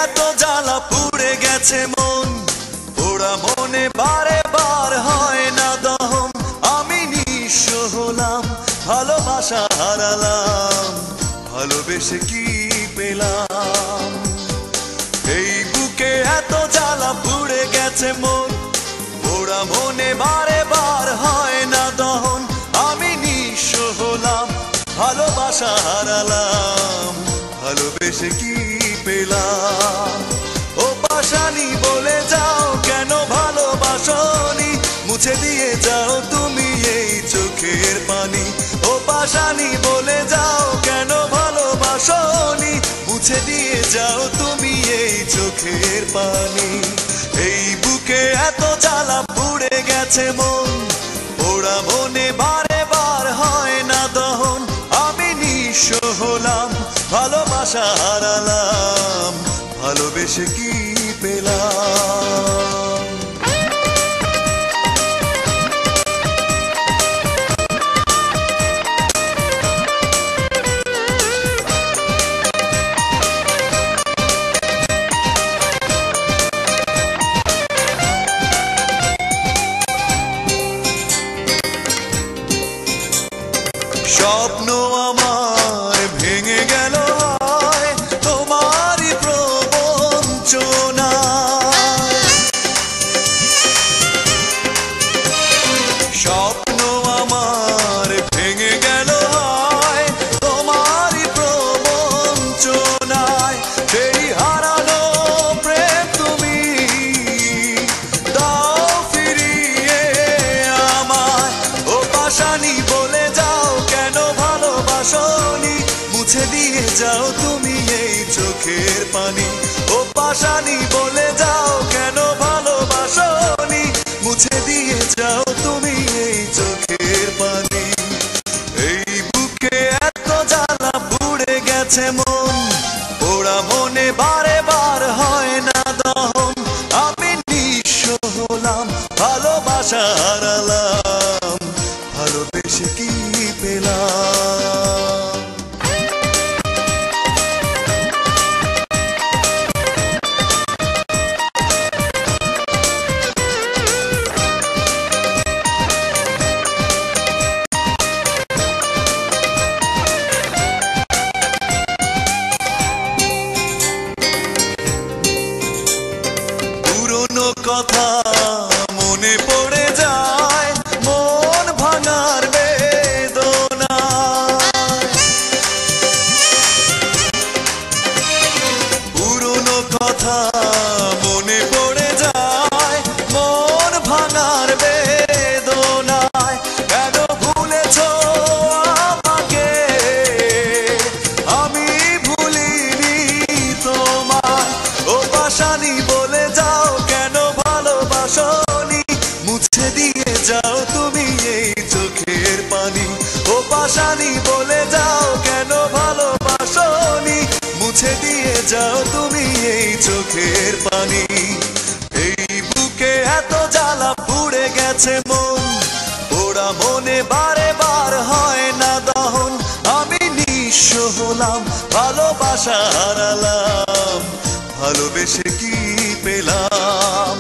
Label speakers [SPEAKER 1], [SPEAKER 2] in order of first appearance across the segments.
[SPEAKER 1] এত জ্বালা পুড়ে গেছে মন, পোড়া মনে বারে বার হয় না দহন। আমি নিঃস্ব হলাম, ভালোবাসা হারালাম, ভালোবেসে কি পেলাম? এই বুকে এত জ্বালা পুড়ে গেছে মন, পোড়া মনে বারে বার হয় না দহন। আমি নিঃস্ব হলাম, ভালোবাসা হারালাম, ভালোবেসে কি পেলাম? ও পাশানি বলে যাও কেন ভালোবাসনি, মুছে দিয়ে যাও তুমি এই চোখের পানি। ও পাশানি বলে যাও কেন ভালোবাসনি, মুছে দিয়ে যাও তুমি এই চোখের পানি। এই বুকে এত জ্বালা পুড়ে গেছে মন, পোড়া মনে বারে বার হয় না দহন। আমি নিঃস্ব হলাম, ভালোবাসা হারালাম, ভালোবেসে কি পেলাম? স্বপ্ন আমার ভেঙে গেল হয় তোমারই প্রবঞ্চনায়। স্বপ্ন আমার ভেঙে গেল হয় তোমারই প্রবঞ্চনায়। সেই হারানো প্রেম তুমি দাও ফিরিয়ে আমায়। ও পাশানি বলে যাও কেন ভালোবাসনি, মুছে দিয়ে যাও তুমি এই চোখের পানি। ও পাশানি বলে যাও কেন ভালোবাসনি, মুছে দিয়ে যাও তুমি এই চোখের পানি। এই বুকে এত জ্বালা পুড়ে গেছে মন, পোড়া মনে বারে বার হয় না দহন। আমি নিঃস্ব হলাম, ভালোবাসা হারালাম, ভালোবেসে কি পেলাম? পুরনো কথা মনে পড়ে যায়, মন ভাঙার বেদনা। পুরনো কথা মনে পড়ে যায়, মন ভাঙার বেদনায়। কেন ভুলেছ আমাকে, আমি ভুলিনি তোমায়। ও পাশানি বলে যাও কেন ভালোবাসনি, মুছে দিয়ে যাও তুমি এই চোখের পানি। ও পাশানি বলে যাও কেন ভালোবাসনি, মুছে দিয়ে যাও তুমি এই চোখের পানি। এই বুকে এত জ্বালা পুড়ে গেছে মন, পোড়া মনে বারে বার হয় না দহন। আমি নিঃস্ব হলাম, ভালোবাসা হারালাম, ভালোবেসে কি পেলাম?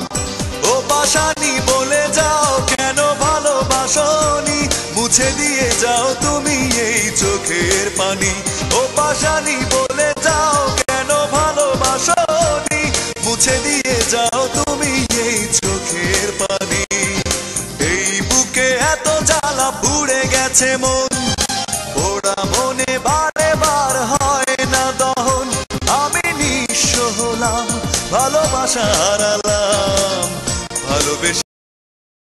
[SPEAKER 1] ও পাশানি বলে যাও কেন ভালোবাসনি, মুছে দিয়ে যাও তুমি এই চোখের পানি। ও পাশানি বলে যাও কেন ভালোবাসনি, মুছে দিয়ে যাও তুমি এই চোখের পানি। এই বুকে এত জ্বালা পুড়ে গেছে মন, পোড়া মনে বারে বার হয় না দহন। আমি নিঃস্ব হলাম, ভালোবাসা হারালাম,